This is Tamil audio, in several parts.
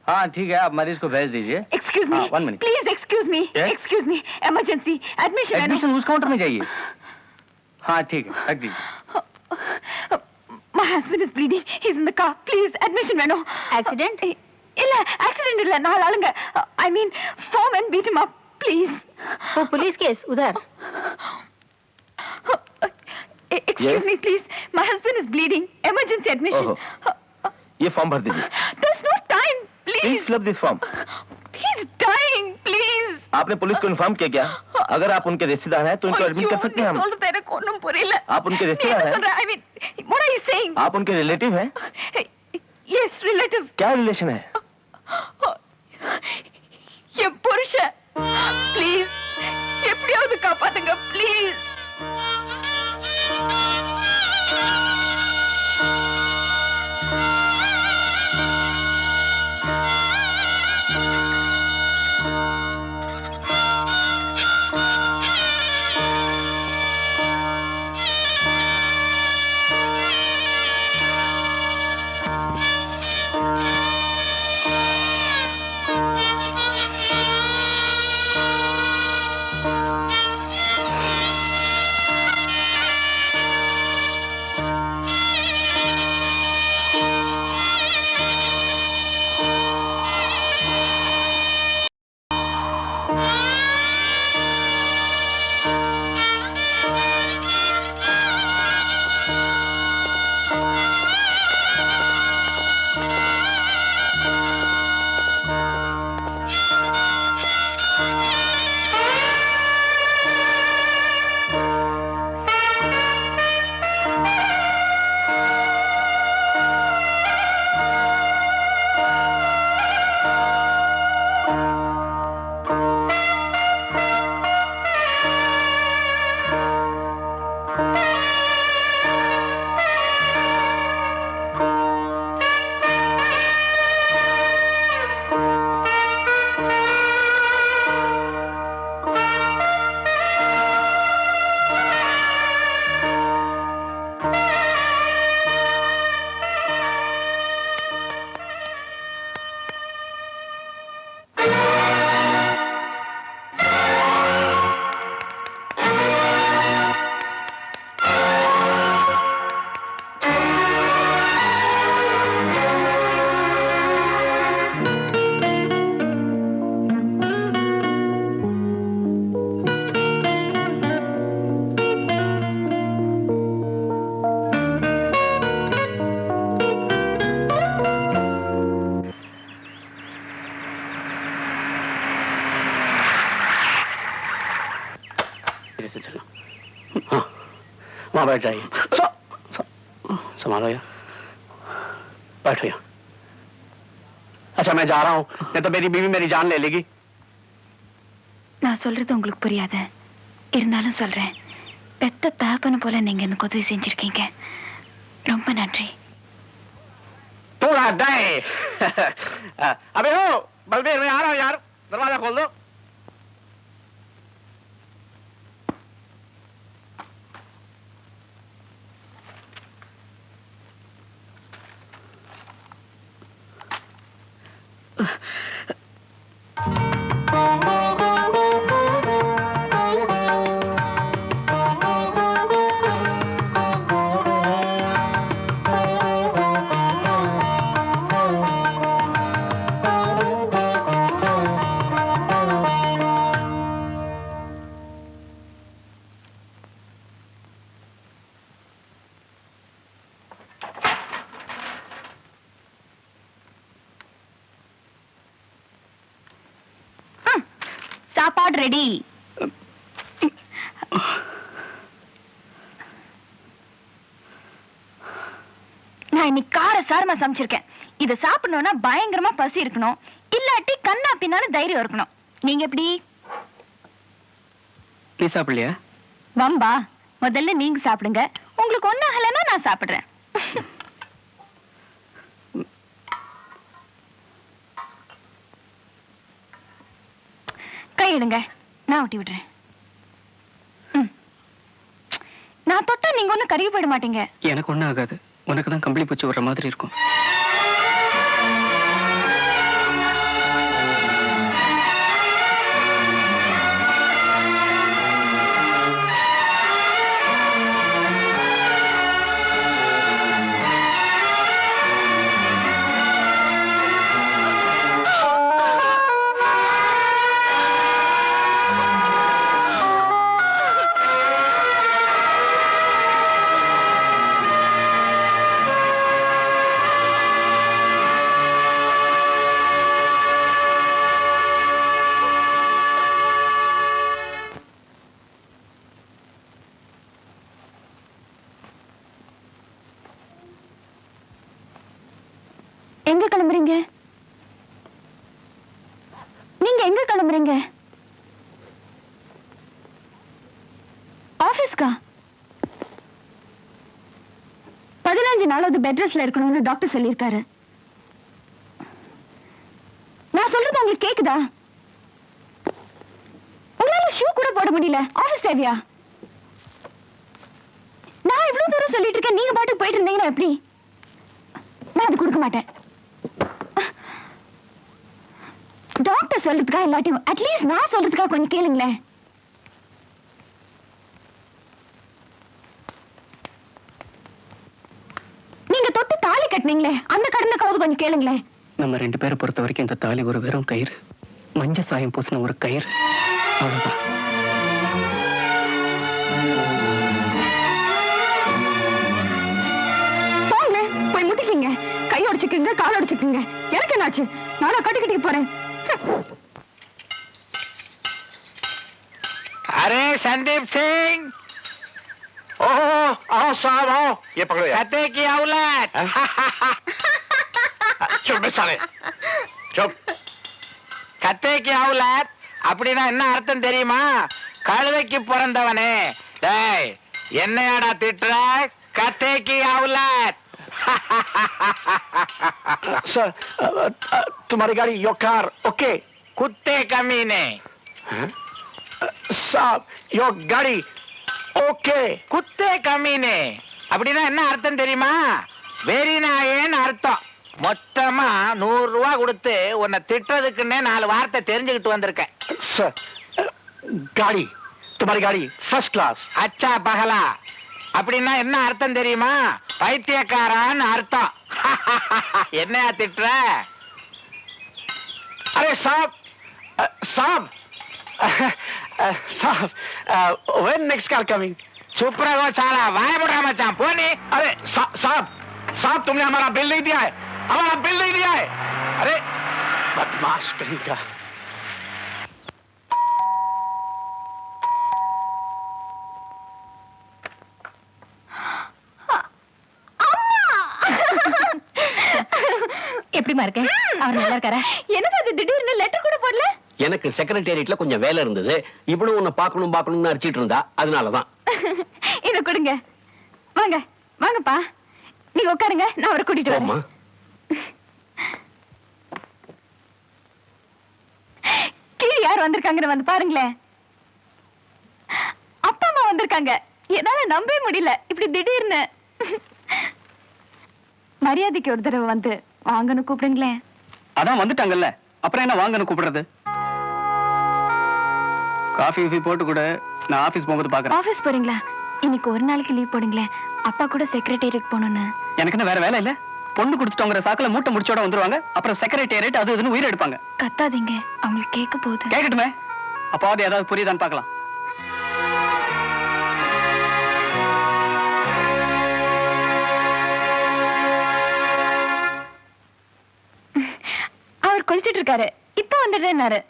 हाँ ठीक है, आप मरीज को भेज दीजिए। Excuse me, 1 minute please excuse me, excuse me, emergency admission. Admission उस काउंटर में जाइए। हाँ ठीक है, रख दीजिए। My husband is bleeding. He's in the car. Please, admission வேணும். Accident? இல்ல, accident இல்ல. நாலு ஆளுங்க. I mean, foreman beat him up. Please. वो पुलिस केस उधर। Excuse me, please. My husband is bleeding. Emergency admission. ये फॉर्म भर दीजिए। There's no time. Please. Please fill up this form. He's dying. Please. आपने पुलिस को इन्फॉर्म किया क्या? अगर आप उनके रिश्तेदार हैं तो उनको एडमिट कर सकते हैं हम। சொல்றது எனக்கு ஒண்ணும் புரியல। आप उनके रिश्तेदार हैं? I mean, what are you saying? आप उनके रिलेटिव हैं? Yes, relative. क्या रिलेशन है? ये पुरुष प्लीज எப்படியாவது காப்பாத்துங்க ப்ளீஸ். वहां बैठ जाइए। संभालो यार, बैठो यार। अच्छा मैं जा रहा हूँ, नहीं तो मेरी बीवी मेरी जान ले लेगी। நான் சொல்றது உங்களுக்கு புரியாது, இருந்தாலும் சொல்றேன். பெத்த தகப்பன போல நீங்க எனக்கு உதவி செஞ்சிருக்கீங்க, ரொம்ப நன்றி. पूरा डे। अबे हो बलबीर, मैं आ रहा हूँ यार, दरवाजा खोल दो। சாப்பாடு ரெடி. நான் இன்னைக்கு காரசாரமா சமைச்சிருக்கேன். இத சாப்பிடணும்னா பயங்கரமா பசி இருக்கணும், இல்லாட்டி கண்ணா பின்னாலும் தைரியம் இருக்கணும். நீங்க எப்படி? நீ சாப்பிடலையா? வம்பா, முதல்ல நீங்க சாப்பிடுங்க. உங்களுக்கு ஒண்ணும் ஆகலைன்னா நான் சாப்பிடுறேன். கையிடுங்க, நான் ஊட்டி விடுறேன். நான் தொட்டா நீங்க ஒண்ணும் கருகி போயிட மாட்டீங்க. எனக்கு ஒண்ணும் ஆகாது, உனக்கு தான் கம்பளி பூச்சி வர்ற மாதிரி இருக்கும். எங்க கிளம்புறீங்க? நீங்க எங்க கிளம்புறீங்க? ஆபீஸ்க்கா? 15 நாளாவது பெட் ரெஸ்ட்ல இருக்கணும்னு டாக்டர் சொல்லியிருக்காரு. நான் சொல்றது உங்களுக்கு கேக்குதா? உங்களால ஷூ கூட போட முடியல, ஆபீஸ் தேவையா? நான் இவ்வளவு தூரம் சொல்லிட்டு இருக்கேன், நீங்க பாட்டுக்கு போயிட்டு இருந்தீங்கன்னா எப்படி? நான் அது கொடுக்க மாட்டேன். டாக்டர் சொல்றதுக்கா இல்லாட்டியும் அட்லீஸ்ட் நான் சொல்றதுக்கா கொஞ்சம் கேளுங்களேன். நீங்க தொட்டு தாலி கட்டினீங்களே, அந்த கடனுக்காவது கொஞ்சம் கேளுங்களேன். நம்ம 2 பேரை பொறுத்த வரைக்கும் இந்த தாலி ஒரு வெறும் கயிறு, மஞ்ச சாயம் பூசின ஒரு கயிறு, அவ்வளவுதான். போங்க, போய் முட்டிக்கிங்க, கை உடைச்சுக்குங்க, கால் உடைச்சுக்குங்க. எனக்கு என்னாச்சு? நானா கட்டிக்கிட்டே போறேன். अरे संदीप सिंह, आओ साहब आओ, ये पकड़ो यार। कते की औलाद। चुप बे साले, चुप। கத்தை கி அவுலாத் அப்படின்னா என்ன அர்த்தம் தெரியுமா? கழுதைக்கு பிறந்தவனே. டேய், என்னையாடா திட்டுற? கத்தை கி அவுலாத். सर, तुम्हारी गाड़ी, योर कार, ओके? குத்தே கமீனே. साहब, योर गाड़ी, ओके? குத்தே கமீனே அப்படின்னா என்ன அர்த்தம் தெரியுமா? வெறி நாயேன்னு அர்த்தம். மொத்தமா 100 ரூபா கொடுத்து உன்னை திட்டுறதுக்குன்னே 4 வார்த்தை தெரிஞ்சுக்கிட்டு வந்திருக்கேன். सर, गाड़ी, तुम्हारी गाड़ी फर्स्ट क्लास। அச்சா பகலா அப்படின்னா என்ன அர்த்தம் தெரியுமா? பைத்தியக்காரான்னு அர்த்தம். என்னையா திட்டுற? अरे साहब, साहब, साहब, when next car coming? சுப்ரகோ சாலா வாயப்படா மச்சான், போனி. अरे साहब, साहब तुमने हमारा बिल नहीं दिया है, हमारा बिल नहीं दिया है। अरे बदमाश कहीं का। எப்படிமா இருக்க? அவர் நல்லா இருக்காரா? என்னது அது திடீர்னு லெட்டர் கூட போடல? எனக்கு செக்ரட்டேரியட்ல கொஞ்சம் வேலை இருந்தது. இவனும் உன்னை பார்க்கணும்னு அடிச்சிட்டு இருந்தா, அதனாலதான். இத கொடுங்க. வாங்க வாங்கப்பா, நீங்க உட்காருங்க, நான் அவரை கூட்டிட்டு போம்மா. வரேன். கீழே யார் வந்திருக்காங்கன்னு வந்து பாருங்களேன். அப்பா அம்மா வந்திருக்காங்க. என்னால நம்பவே முடியல, இப்படி திடீர்னு. மரியாதைக்கு ஒரு தடவை வந்து வாங்கன்னு கூப்பிடுங்களேன். அதான் வந்துட்டாங்கல்ல, அப்புறம் என்ன வாங்கன்னு கூப்பிடுறது? காஃபி கீஃபி போட்டு கூட நான் ஆபீஸ் போகும்போது பாக்குறேன். ஆபீஸ் போறீங்களா? இன்னைக்கு ஒரு நாளைக்கு லீவ் போடுங்களேன். அப்பா கூட செக்ரட்டேரியட் போகணும்னு. எனக்கு என்ன வேற வேலை இல்ல? பொண்ணு கொடுத்துட்டோங்கிற சாக்குல மூட்டை முடிச்சோட வந்துருவாங்க. அப்புறம் செக்ரட்டேரியட் அது இதுன்னு உயிர் எடுப்பாங்க. கத்தாதீங்க, அவங்களுக்கு கேட்க போகுது. கேட்கட்டுமே, அப்பாவது ஏதாவது புரியுதான்னு பார்க்கலாம். அவர் குளிச்சிட்டு இருக்காரு, இப்ப வந்துடுறேன்னாரு.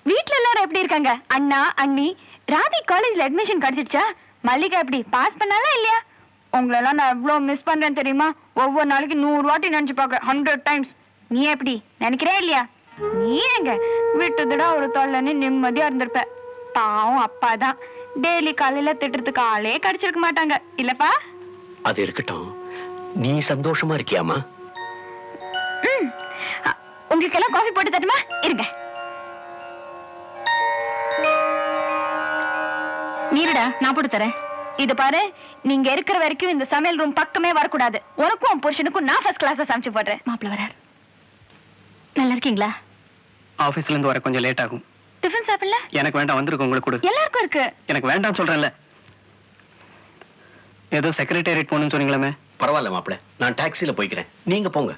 வீட்ல எல்லாரும் எப்படி இருக்காங்க? அண்ணா அண்ணி? ராதி காலேஜ்ல அட்மிஷன் கிடைச்சிடுச்சா? மல்லிகா எப்படி பாஸ் பண்ணாலா இல்லையா? உங்களெல்லாம் நான் எவ்வளவு மிஸ் பண்றேன் தெரியுமா? ஒவ்வொரு நாளைக்கு 100 வாட்டி நினைச்சு பாக்குறேன், 100 டைம்ஸ். நீ எப்படி நினைக்கிறே இல்லையா? நீ எங்க விட்டுதுடா ஒரு தொல்லைன்னு நிம்மதியா இருந்திருப்ப. பாவம் அப்பா தான் டெய்லி காலையில திட்டுறதுக்கு ஆளே கிடைச்சிருக்க மாட்டாங்க இல்லப்பா? அது இருக்கட்டும், நீ சந்தோஷமா இருக்கியாமா? உங்களுக்கு எல்லாம் காஃபி போட்டு தட்டுமா? இருங்க. நீருடா, நான் போட்டு தரேன். இது பாரு, நீங்க இருக்கிற வரைக்கும் இந்த சமையல் ரூம் பக்கமே வரக்கூடாது. உனக்கும் புருஷனுக்கும் நான் ஃபர்ஸ்ட் கிளாஸா சமைச்சு போடுறேன். மாப்பிள்ள வரார். நல்லா இருக்கீங்களா? ஆபீஸ்ல இருந்து வர கொஞ்சம் லேட் ஆகும். டிஃபன் சாப்பிடல? எனக்கு வேண்டாம், வந்திருக்கு உங்களுக்கு கொடு. எல்லாருக்கும் இருக்கு. எனக்கு வேண்டாம் சொல்றேன்ல. ஏதோ செக்ரட்டேரியட் போகணும்னு சொன்னீங்களே. பரவாயில்ல மாப்பிள்ள, நான் டாக்ஸில போய்க்கிறேன், நீங்க போங்க.